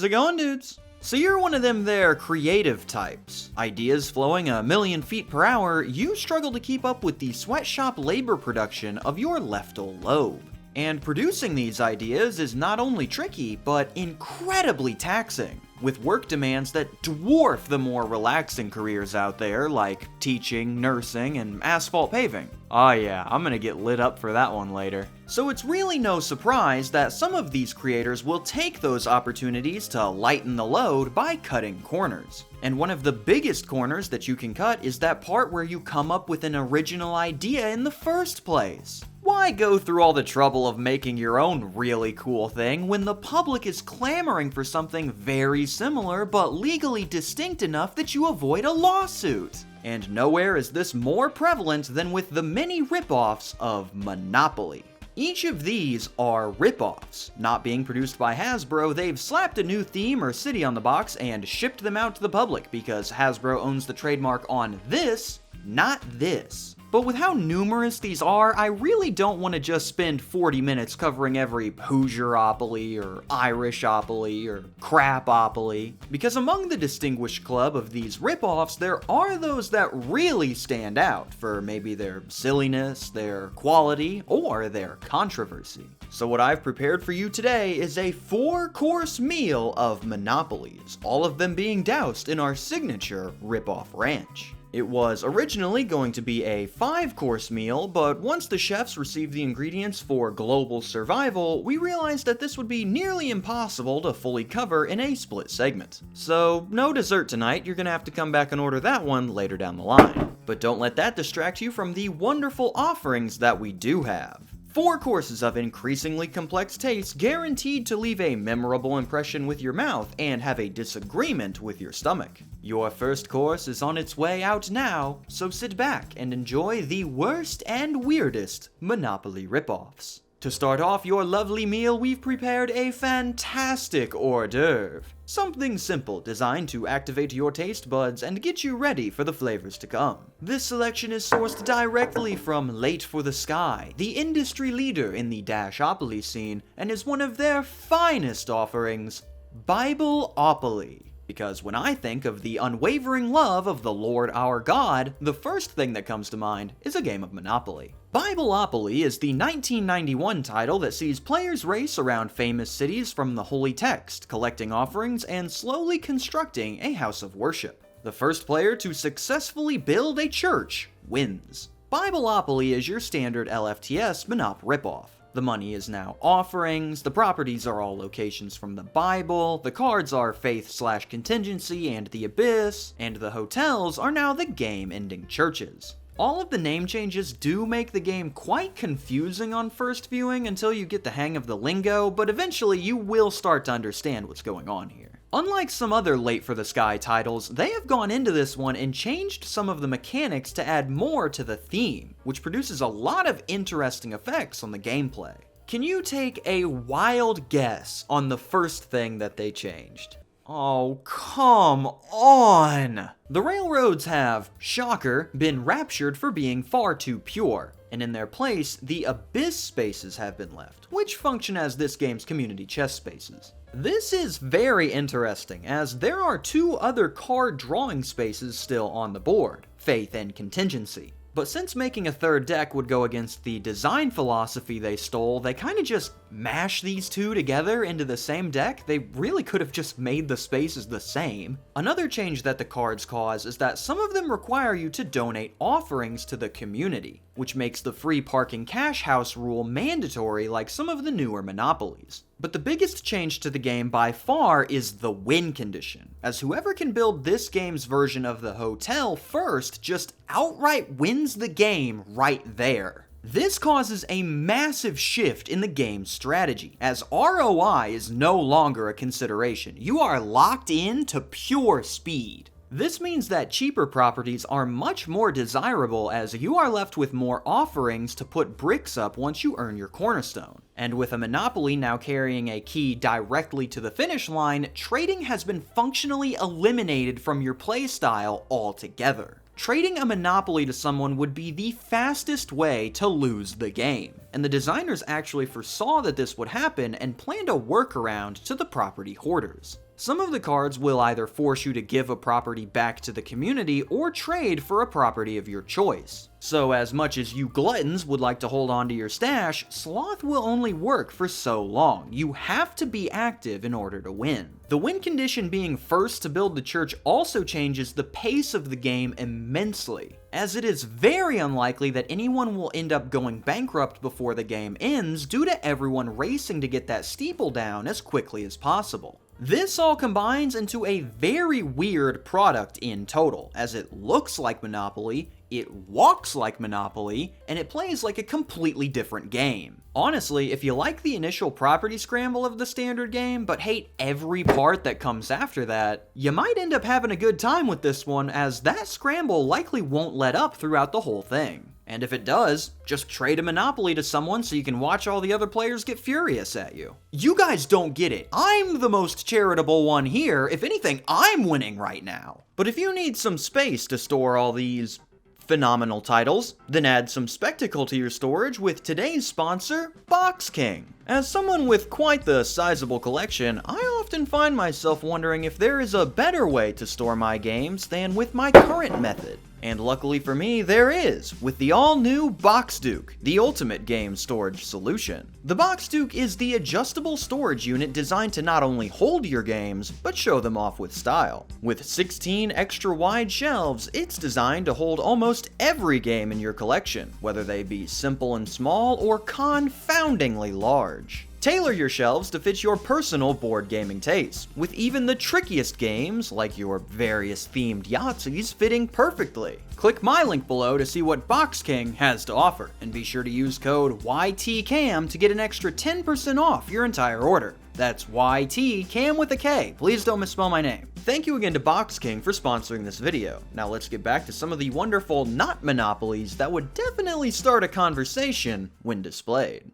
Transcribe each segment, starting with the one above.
How's it going, dudes? So you're one of them there creative types. Ideas flowing a million feet per hour, you struggle to keep up with the sweatshop labor production of your leftal lobe. And producing these ideas is not only tricky, but incredibly taxing, with work demands that dwarf the more relaxing careers out there like teaching, nursing, and asphalt paving. Oh yeah, I'm gonna get lit up for that one later. So it's really no surprise that some of these creators will take those opportunities to lighten the load by cutting corners. And one of the biggest corners that you can cut is that part where you come up with an original idea in the first place. Why go through all the trouble of making your own really cool thing when the public is clamoring for something very similar but legally distinct enough that you avoid a lawsuit? And nowhere is this more prevalent than with the many ripoffs of Monopoly. Each of these are ripoffs. Not being produced by Hasbro, they've slapped a new theme or city on the box and shipped them out to the public because Hasbro owns the trademark on this, not this. But with how numerous these are, I really don't want to just spend 40 minutes covering every Hoosieropoly or Irishopoly or Crapopoly, because among the distinguished club of these ripoffs, there are those that really stand out for maybe their silliness, their quality, or their controversy. So what I've prepared for you today is a 4-course meal of Monopolies, all of them being doused in our signature ripoff ranch. It was originally going to be a 5-course meal, but once the chefs received the ingredients for global survival, we realized that this would be nearly impossible to fully cover in a split segment. So, no dessert tonight, you're gonna have to come back and order that one later down the line. But don't let that distract you from the wonderful offerings that we do have. 4 courses of increasingly complex tastes guaranteed to leave a memorable impression with your mouth and have a disagreement with your stomach. Your first course is on its way out now, so sit back and enjoy the worst and weirdest Monopoly ripoffs. To start off your lovely meal, we've prepared a fantastic hors d'oeuvre. Something simple designed to activate your taste buds and get you ready for the flavors to come. This selection is sourced directly from Late for the Sky, the industry leader in the Dashopoly scene, and is one of their finest offerings, Bibleopoly. Because when I think of the unwavering love of the Lord our God, the first thing that comes to mind is a game of Monopoly. Bibleopoly is the 1991 title that sees players race around famous cities from the Holy Text, collecting offerings and slowly constructing a house of worship. The first player to successfully build a church wins. Bibleopoly is your standard LFTS Monop ripoff. The money is now offerings, the properties are all locations from the Bible, the cards are faith/contingency and the abyss, and the hotels are now the game-ending churches. All of the name changes do make the game quite confusing on first viewing until you get the hang of the lingo, but eventually you will start to understand what's going on here. Unlike some other Late for the Sky titles, they have gone into this one and changed some of the mechanics to add more to the theme, which produces a lot of interesting effects on the gameplay. Can you take a wild guess on the first thing that they changed? Oh, come on! The railroads have, shocker, been raptured for being far too pure, and in their place, the abyss spaces have been left, which function as this game's community chess spaces. This is very interesting, as there are 2 other card drawing spaces still on the board, Faith and Contingency. But since making a third deck would go against the design philosophy they stole, they kinda just mashed these 2 together into the same deck. They really could have just made the spaces the same. Another change that the cards cause is that some of them require you to donate offerings to the community, which makes the free parking cash house rule mandatory like some of the newer Monopolies. But the biggest change to the game by far is the win condition, as whoever can build this game's version of the hotel first just outright wins the game right there. This causes a massive shift in the game's strategy, as ROI is no longer a consideration. You are locked in to pure speed. This means that cheaper properties are much more desirable, as you are left with more offerings to put bricks up once you earn your cornerstone. And with a Monopoly now carrying a key directly to the finish line, trading has been functionally eliminated from your playstyle altogether. Trading a Monopoly to someone would be the fastest way to lose the game, and the designers actually foresaw that this would happen and planned a workaround to the property hoarders. Some of the cards will either force you to give a property back to the community or trade for a property of your choice. So as much as you gluttons would like to hold on to your stash, sloth will only work for so long. You have to be active in order to win. The win condition being first to build the church also changes the pace of the game immensely, as it is very unlikely that anyone will end up going bankrupt before the game ends due to everyone racing to get that steeple down as quickly as possible. This all combines into a very weird product in total, as it looks like Monopoly, it walks like Monopoly, and it plays like a completely different game. Honestly, if you like the initial property scramble of the standard game, but hate every part that comes after that, you might end up having a good time with this one, as that scramble likely won't let up throughout the whole thing. And if it does, just trade a Monopoly to someone so you can watch all the other players get furious at you. You guys don't get it. I'm the most charitable one here. If anything, I'm winning right now. But if you need some space to store all these phenomenal titles, then add some spectacle to your storage with today's sponsor, Box King. As someone with quite the sizable collection, I often find myself wondering if there is a better way to store my games than with my current method. And luckily for me, there is, with the all-new Box Duke, the ultimate game storage solution. The Box Duke is the adjustable storage unit designed to not only hold your games, but show them off with style. With 16 extra wide shelves, it's designed to hold almost every game in your collection, whether they be simple and small or confoundingly large. Tailor your shelves to fit your personal board gaming tastes, with even the trickiest games, like your various themed Yahtzees, fitting perfectly. Click my link below to see what Box King has to offer, and be sure to use code YTCAM to get an extra 10% off your entire order. That's YTCAM with a K. Please don't misspell my name. Thank you again to Box King for sponsoring this video. Now let's get back to some of the wonderful not monopolies that would definitely start a conversation when displayed.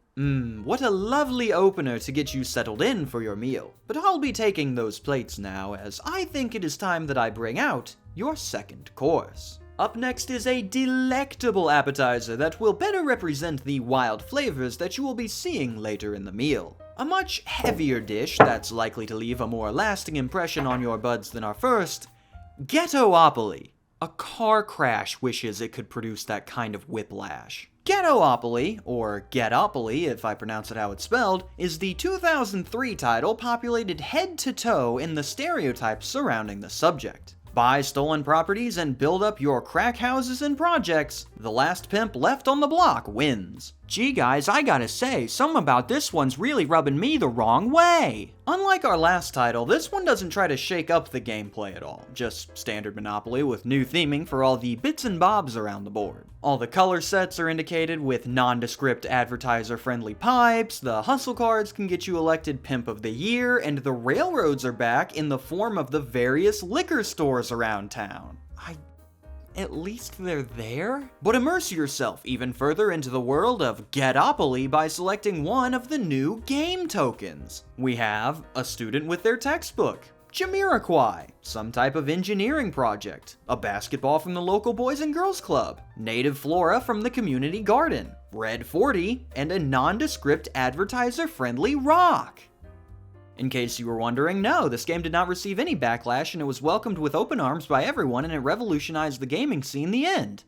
What a lovely opener to get you settled in for your meal. But I'll be taking those plates now, as I think it is time that I bring out your second course. Up next is a delectable appetizer that will better represent the wild flavors that you will be seeing later in the meal. A much heavier dish that's likely to leave a more lasting impression on your buds than our first, Ghettopoly. A car crash wishes it could produce that kind of whiplash. Ghettopoly, or Ghettopoly if I pronounce it how it's spelled, is the 2003 title populated head to toe in the stereotypes surrounding the subject. Buy stolen properties and build up your crack houses and projects. The last pimp left on the block wins. Gee guys, I gotta say, something about this one's really rubbing me the wrong way. Unlike our last title, this one doesn't try to shake up the gameplay at all. Just standard Monopoly with new theming for all the bits and bobs around the board. All the color sets are indicated with nondescript advertiser-friendly pipes, the hustle cards can get you elected Pimp of the Year, and the railroads are back in the form of the various liquor stores around town. At least they're there? But immerse yourself even further into the world of Ghettopoly by selecting one of the new game tokens. We have a student with their textbook, Jamiroquai, some type of engineering project, a basketball from the local Boys and Girls Club, native flora from the community garden, Red 40, and a nondescript advertiser-friendly rock. In case you were wondering, no, this game did not receive any backlash and it was welcomed with open arms by everyone and it revolutionized the gaming scene. The end.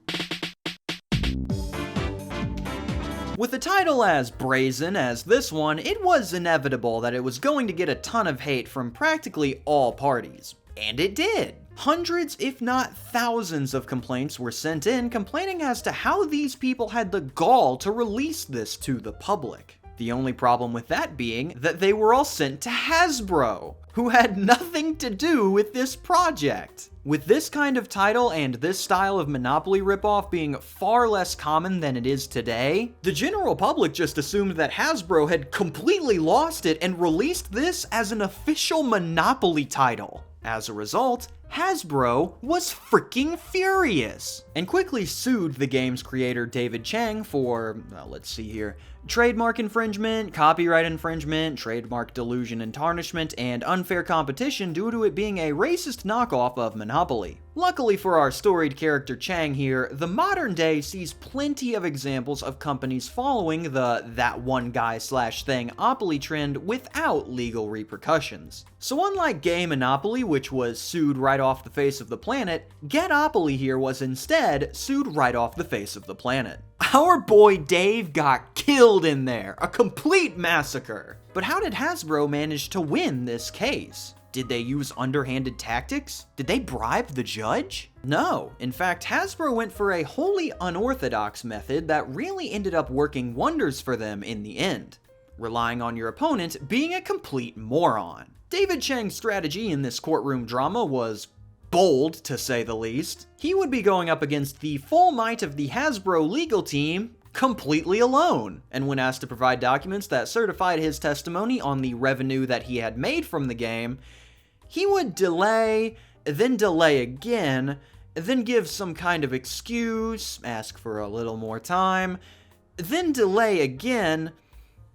With a title as brazen as this one, it was inevitable that it was going to get a ton of hate from practically all parties. And it did. Hundreds, if not thousands, of complaints were sent in complaining as to how these people had the gall to release this to the public. The only problem with that being that they were all sent to Hasbro, who had nothing to do with this project. With this kind of title and this style of Monopoly ripoff being far less common than it is today, the general public just assumed that Hasbro had completely lost it and released this as an official Monopoly title. As a result, Hasbro was freaking furious and quickly sued the game's creator David Chang for, let's see here, trademark infringement, copyright infringement, trademark delusion and tarnishment, and unfair competition due to it being a racist knockoff of Monopoly. Luckily for our storied character Chang here, the modern day sees plenty of examples of companies following the that one guy slash thing-opoly trend without legal repercussions. So unlike Gay Monopoly, which was sued right off the face of the planet, Ghettopoly here was instead sued right off the face of the planet. Our boy Dave got killed in there, a complete massacre. But how did Hasbro manage to win this case? Did they use underhanded tactics? Did they bribe the judge? No. In fact, Hasbro went for a wholly unorthodox method that really ended up working wonders for them in the end, relying on your opponent being a complete moron. David Chang's strategy in this courtroom drama was bold, to say the least. He would be going up against the full might of the Hasbro legal team completely alone, and when asked to provide documents that certified his testimony on the revenue that he had made from the game, he would delay again, then give some kind of excuse, ask for a little more time, then delay again,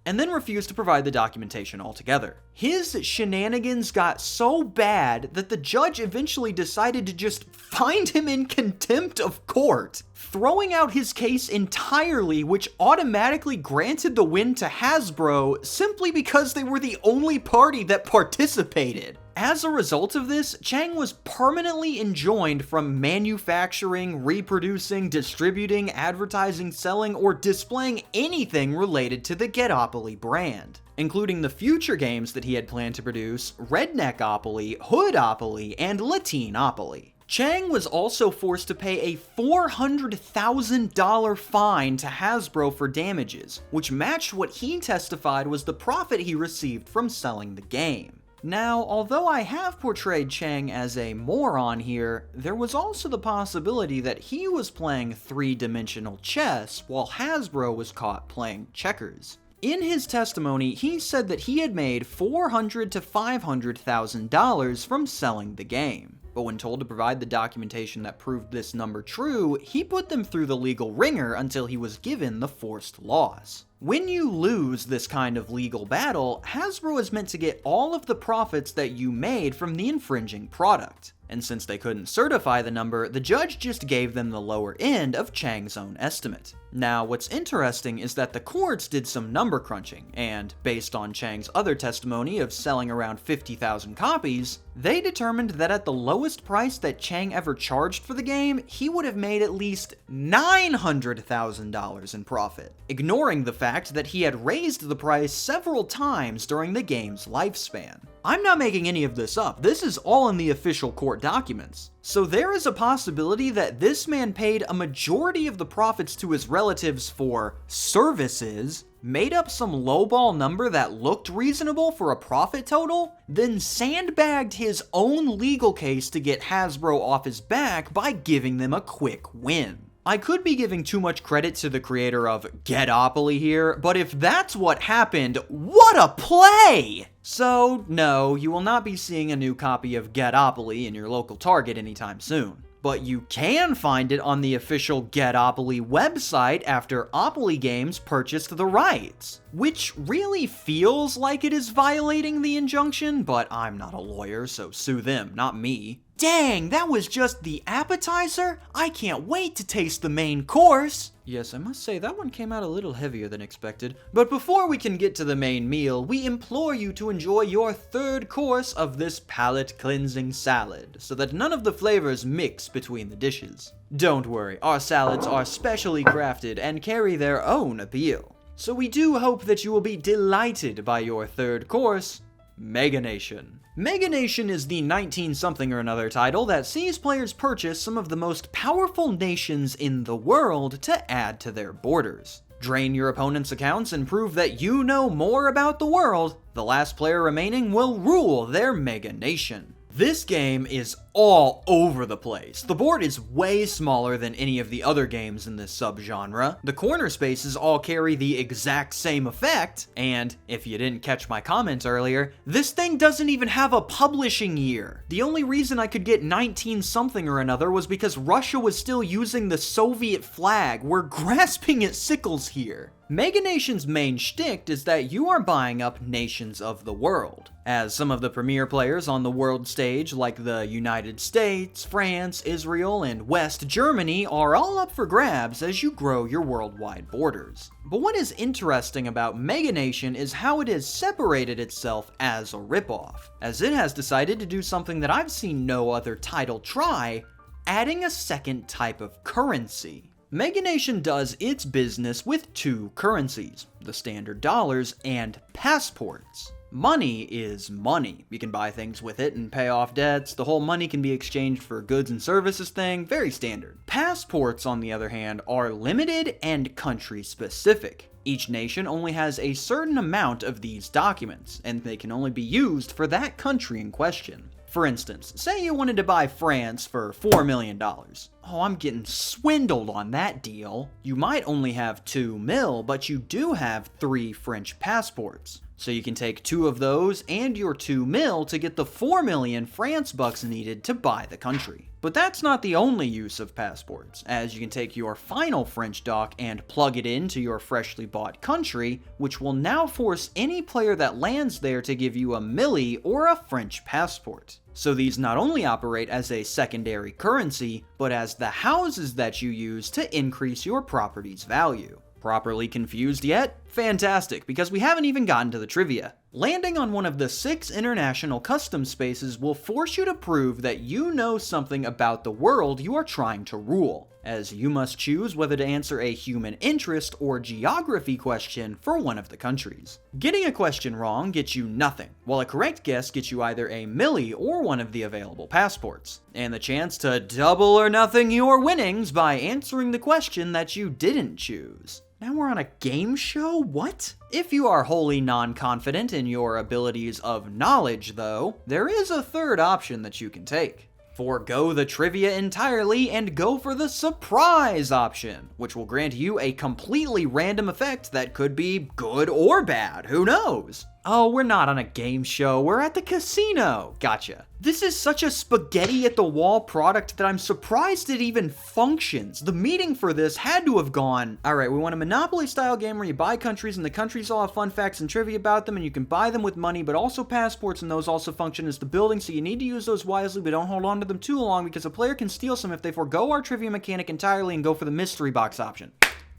and then refuse to provide the documentation altogether. His shenanigans got so bad that the judge eventually decided to just find him in contempt of court, throwing out his case entirely, which automatically granted the win to Hasbro simply because they were the only party that participated. As a result of this, Chang was permanently enjoined from manufacturing, reproducing, distributing, advertising, selling, or displaying anything related to the Ghettopoly brand, including the future games that he had planned to produce, Redneckopoly, Hoodopoly, and Latinopoly. Chang was also forced to pay a $400,000 fine to Hasbro for damages, which matched what he testified was the profit he received from selling the game. Now, although I have portrayed Chang as a moron here, there was also the possibility that he was playing three-dimensional chess while Hasbro was caught playing checkers. In his testimony, he said that he had made $400,000 to $500,000 from selling the game. But when told to provide the documentation that proved this number true, he put them through the legal ringer until he was given the forced loss. When you lose this kind of legal battle, Hasbro is meant to get all of the profits that you made from the infringing product. And since they couldn't certify the number, the judge just gave them the lower end of Chang's own estimate. Now, what's interesting is that the courts did some number crunching, and based on Chang's other testimony of selling around 50,000 copies, they determined that at the lowest price that Chang ever charged for the game, he would have made at least $900,000 in profit, ignoring the fact that he had raised the price several times during the game's lifespan. I'm not making any of this up, this is all in the official court documents. So there is a possibility that this man paid a majority of the profits to his relatives for services, made up some lowball number that looked reasonable for a profit total, then sandbagged his own legal case to get Hasbro off his back by giving them a quick win. I could be giving too much credit to the creator of Ghettopoly here, but if that's what happened, what a play! So, no, you will not be seeing a new copy of Ghettopoly in your local Target anytime soon. But you can find it on the official Ghettopoly website after Opoly Games purchased the rights, which really feels like it is violating the injunction, but I'm not a lawyer, so sue them, not me. Dang, that was just the appetizer? I can't wait to taste the main course! Yes, I must say that one came out a little heavier than expected. But before we can get to the main meal, we implore you to enjoy your third course of this palate-cleansing salad, so that none of the flavors mix between the dishes. Don't worry, our salads are specially crafted and carry their own appeal. So we do hope that you will be delighted by your third course, Mega Nation. Mega Nation is the 19-something or another title that sees players purchase some of the most powerful nations in the world to add to their borders. Drain your opponent's accounts and prove that you know more about the world. The last player remaining will rule their Mega Nation. This game is all over the place. The board is way smaller than any of the other games in this subgenre. The corner spaces all carry the exact same effect, and if you didn't catch my comment earlier, this thing doesn't even have a publishing year. The only reason I could get 19 something or another was because Russia was still using the Soviet flag. We're grasping at sickles here. Mega Nation's main shtick is that you are buying up nations of the world, as some of the premier players on the world stage, like the United States, France, Israel, and West Germany, are all up for grabs as you grow your worldwide borders. But what is interesting about Mega Nation is how it has separated itself as a ripoff, as it has decided to do something that I've seen no other title try, adding a second type of currency. Mega Nation does its business with two currencies, the standard dollars and passports. Money is money. You can buy things with it and pay off debts. The whole money can be exchanged for goods and services thing, very standard. Passports, on the other hand, are limited and country specific. Each nation only has a certain amount of these documents, and they can only be used for that country in question. For instance, say you wanted to buy France for $4 million. Oh, I'm getting swindled on that deal. You might only have 2 mil, but you do have 3 French passports. So you can take 2 of those and your 2 mil to get the 4 million France bucks needed to buy the country. But that's not the only use of passports, as you can take your final French doc and plug it into your freshly bought country, which will now force any player that lands there to give you a milli or a French passport. So these not only operate as a secondary currency, but as the houses that you use to increase your property's value. Properly confused yet? Fantastic, because we haven't even gotten to the trivia. Landing on one of the 6 international custom spaces will force you to prove that you know something about the world you are trying to rule, as you must choose whether to answer a human interest or geography question for one of the countries. Getting a question wrong gets you nothing, while a correct guess gets you either a milli or one of the available passports, and the chance to double or nothing your winnings by answering the question that you didn't choose. Now we're on a game show? What? If you are wholly non-confident in your abilities of knowledge, though, there is a third option that you can take. Forgo the trivia entirely and go for the surprise option, which will grant you a completely random effect that could be good or bad, who knows? Oh, we're not on a game show, we're at the casino. Gotcha. This is such a spaghetti-at-the-wall product that I'm surprised it even functions. The meeting for this had to have gone, alright, we want a Monopoly-style game where you buy countries, and the countries all have fun facts and trivia about them, and you can buy them with money, but also passports, and those also function as the building, so you need to use those wisely, but don't hold on to them too long, because a player can steal some if they forego our trivia mechanic entirely and go for the mystery box option.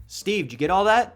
Steve, did you get all that?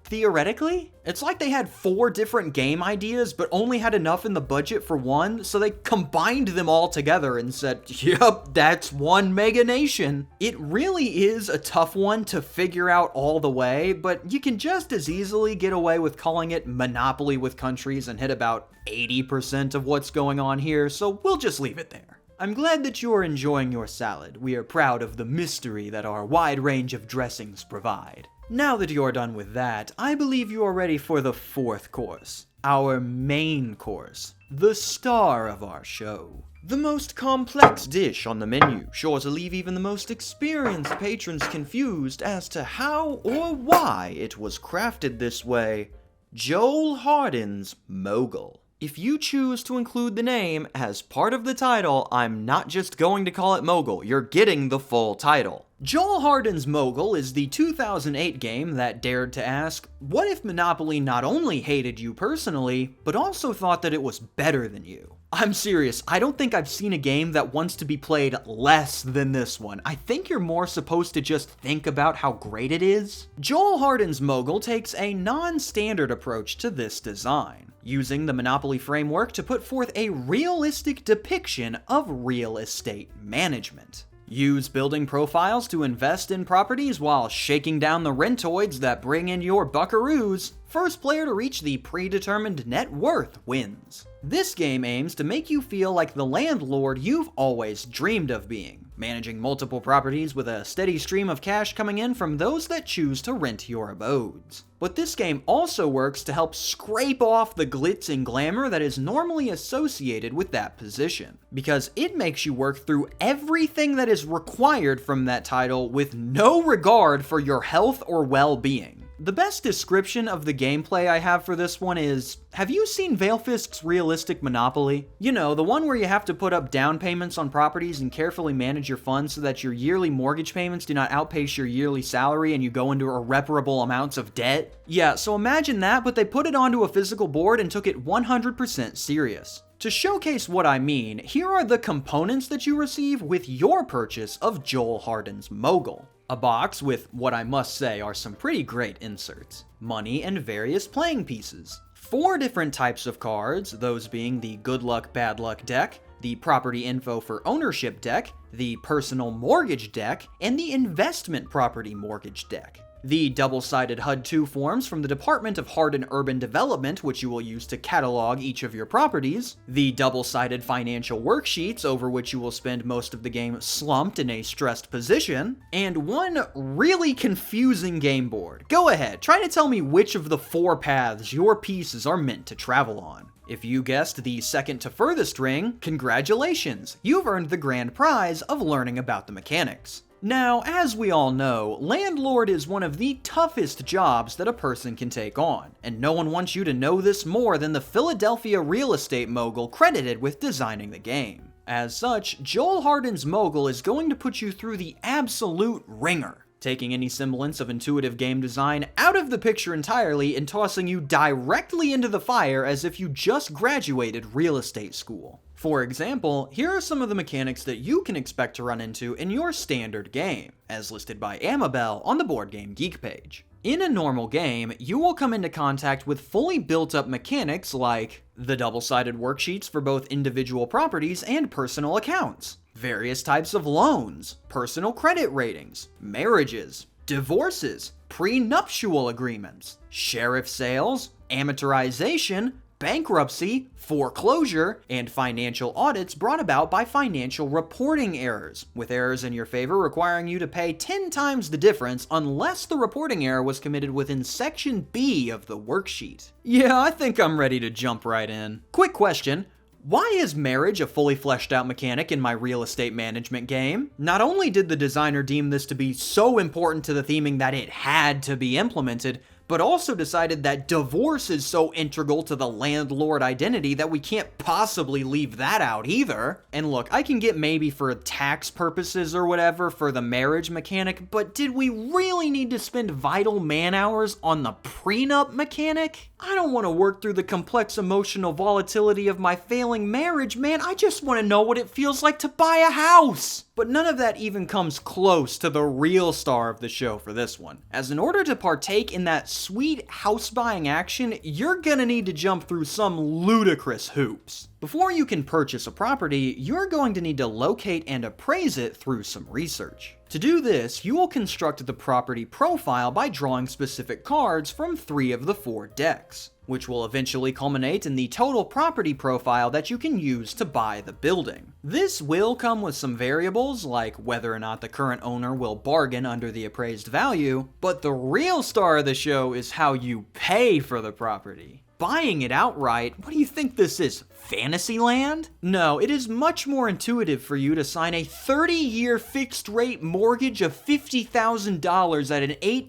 Theoretically? It's like they had 4 different game ideas, but only had enough in the budget for one, so they combined them all together and said, yep, that's one Mega Nation. It really is a tough one to figure out all the way, but you can just as easily get away with calling it Monopoly with countries and hit about 80% of what's going on here, so we'll just leave it there. I'm glad that you're enjoying your salad. We are proud of the mystery that our wide range of dressings provide. Now that you're done with that, I believe you are ready for the 4th course, our main course, the star of our show. The most complex dish on the menu, sure to leave even the most experienced patrons confused as to how or why it was crafted this way, Joel Harden's Mogul. If you choose to include the name as part of the title, I'm not just going to call it Mogul, you're getting the full title. Joel Harden's Mogul is the 2008 game that dared to ask, what if Monopoly not only hated you personally, but also thought that it was better than you? I'm serious, I don't think I've seen a game that wants to be played less than this one. I think you're more supposed to just think about how great it is. Joel Harden's Mogul takes a non-standard approach to this design, using the Monopoly framework to put forth a realistic depiction of real estate management. Use building profiles to invest in properties while shaking down the rentoids that bring in your buckaroos. First player to reach the predetermined net worth wins. This game aims to make you feel like the landlord you've always dreamed of being, managing multiple properties with a steady stream of cash coming in from those that choose to rent your abodes. But this game also works to help scrape off the glitz and glamour that is normally associated with that position, because it makes you work through everything that is required from that title with no regard for your health or well-being. The best description of the gameplay I have for this one is, have you seen Veilfist's Realistic Monopoly? You know, the one where you have to put up down payments on properties and carefully manage your funds so that your yearly mortgage payments do not outpace your yearly salary and you go into irreparable amounts of debt? Yeah, so imagine that, but they put it onto a physical board and took it 100% serious. To showcase what I mean, here are the components that you receive with your purchase of Joel Harden's Mogul. A box with what I must say are some pretty great inserts. Money and various playing pieces. 4 different types of cards, those being the Good Luck Bad Luck deck, the Property Info for Ownership deck, the Personal Mortgage deck, and the Investment Property Mortgage deck. The double-sided HUD-2 forms from the Department of Harden Urban Development, which you will use to catalog each of your properties. The double-sided financial worksheets, over which you will spend most of the game slumped in a stressed position. And one really confusing game board. Go ahead, try to tell me which of the 4 paths your pieces are meant to travel on. If you guessed the second to furthest ring, congratulations! You've earned the grand prize of learning about the mechanics. Now, as we all know, landlord is one of the toughest jobs that a person can take on, and no one wants you to know this more than the Philadelphia real estate mogul credited with designing the game. As such, Joel Harden's Mogul is going to put you through the absolute ringer, taking any semblance of intuitive game design out of the picture entirely and tossing you directly into the fire as if you just graduated real estate school. For example, here are some of the mechanics that you can expect to run into in your standard game, as listed by Amabel on the Board Game Geek page. In a normal game, you will come into contact with fully built-up mechanics like the double-sided worksheets for both individual properties and personal accounts, various types of loans, personal credit ratings, marriages, divorces, prenuptial agreements, sheriff sales, amortization, bankruptcy, foreclosure, and financial audits brought about by financial reporting errors, with errors in your favor requiring you to pay 10 times the difference unless the reporting error was committed within Section B of the worksheet. Yeah, I think I'm ready to jump right in. Quick question. Why is marriage a fully fleshed out mechanic in my real estate management game? Not only did the designer deem this to be so important to the theming that it had to be implemented, but also decided that divorce is so integral to the landlord identity that we can't possibly leave that out either. And look, I can get maybe for tax purposes or whatever for the marriage mechanic, but did we really need to spend vital man hours on the prenup mechanic? I don't want to work through the complex emotional volatility of my failing marriage, man. I just want to know what it feels like to buy a house. But none of that even comes close to the real star of the show for this one, as in order to partake in that sweet house buying action, you're gonna need to jump through some ludicrous hoops. Before you can purchase a property, you're going to need to locate and appraise it through some research. To do this, you will construct the property profile by drawing specific cards from 3 of the 4 decks, which will eventually culminate in the total property profile that you can use to buy the building. This will come with some variables, like whether or not the current owner will bargain under the appraised value, but the real star of the show is how you pay for the property. Buying it outright, what do you think this is, Fantasyland? No, it is much more intuitive for you to sign a 30-year fixed-rate mortgage of $50,000 at an 8%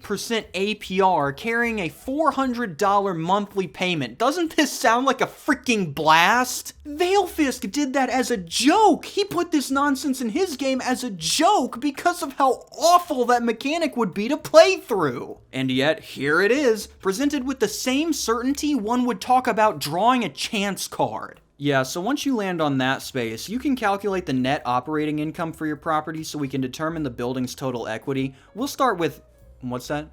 APR carrying a $400 monthly payment. Doesn't this sound like a freaking blast? Veilfist did that as a joke. He put this nonsense in his game as a joke because of how awful that mechanic would be to play through. And yet, here it is, presented with the same certainty one would talk about drawing a chance card. Yeah, so once you land on that space, you can calculate the net operating income for your property so we can determine the building's total equity. We'll start with, what's that?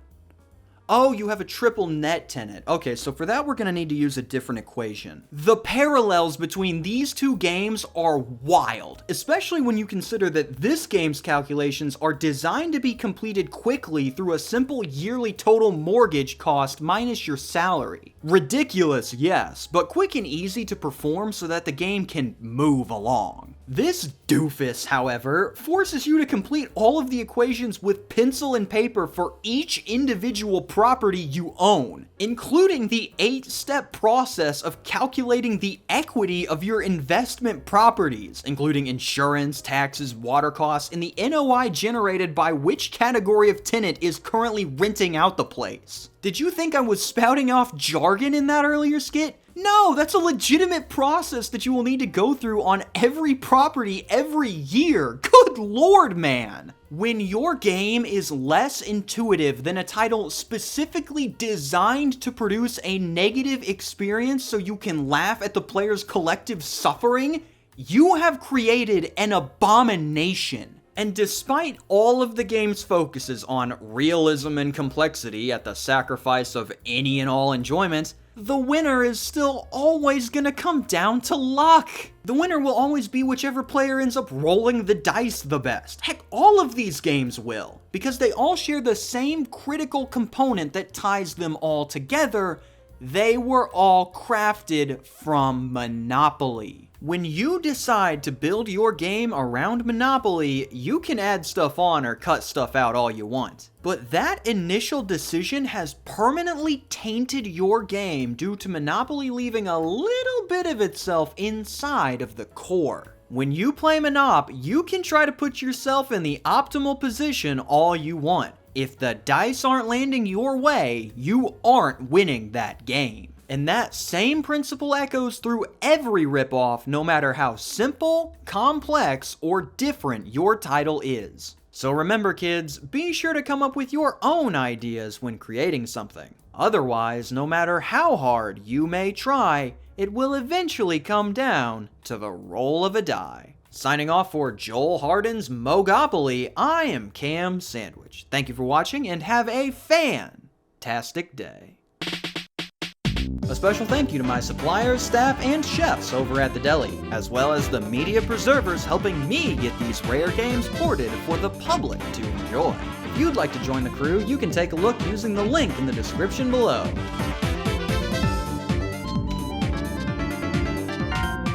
Oh, you have a triple net tenant. Okay, so for that we're gonna need to use a different equation. The parallels between these two games are wild, especially when you consider that this game's calculations are designed to be completed quickly through a simple yearly total mortgage cost minus your salary. Ridiculous, yes, but quick and easy to perform so that the game can move along. This doofus, however, forces you to complete all of the equations with pencil and paper for each individual property you own, including the 8-step process of calculating the equity of your investment properties, including insurance, taxes, water costs, and the NOI generated by which category of tenant is currently renting out the place. Did you think I was spouting off jargon in that earlier skit? No, that's a legitimate process that you will need to go through on every property every year. Good lord, man. When your game is less intuitive than a title specifically designed to produce a negative experience so you can laugh at the player's collective suffering, you have created an abomination. And despite all of the game's focuses on realism and complexity at the sacrifice of any and all enjoyment, the winner is still always gonna come down to luck. The winner will always be whichever player ends up rolling the dice the best. Heck, all of these games will, because they all share the same critical component that ties them all together. They were all crafted from Monopoly. When you decide to build your game around Monopoly, you can add stuff on or cut stuff out all you want. But that initial decision has permanently tainted your game due to Monopoly leaving a little bit of itself inside of the core. When you play Monop, you can try to put yourself in the optimal position all you want. If the dice aren't landing your way, you aren't winning that game. And that same principle echoes through every ripoff, no matter how simple, complex, or different your title is. So remember, kids, be sure to come up with your own ideas when creating something. Otherwise, no matter how hard you may try, it will eventually come down to the roll of a die. Signing off for Joel Harden's Mogopoly, I am KamSandwich. Thank you for watching and have a fantastic day. A special thank you to my suppliers, staff, and chefs over at the deli, as well as the media preservers helping me get these rare games ported for the public to enjoy. If you'd like to join the crew, you can take a look using the link in the description below.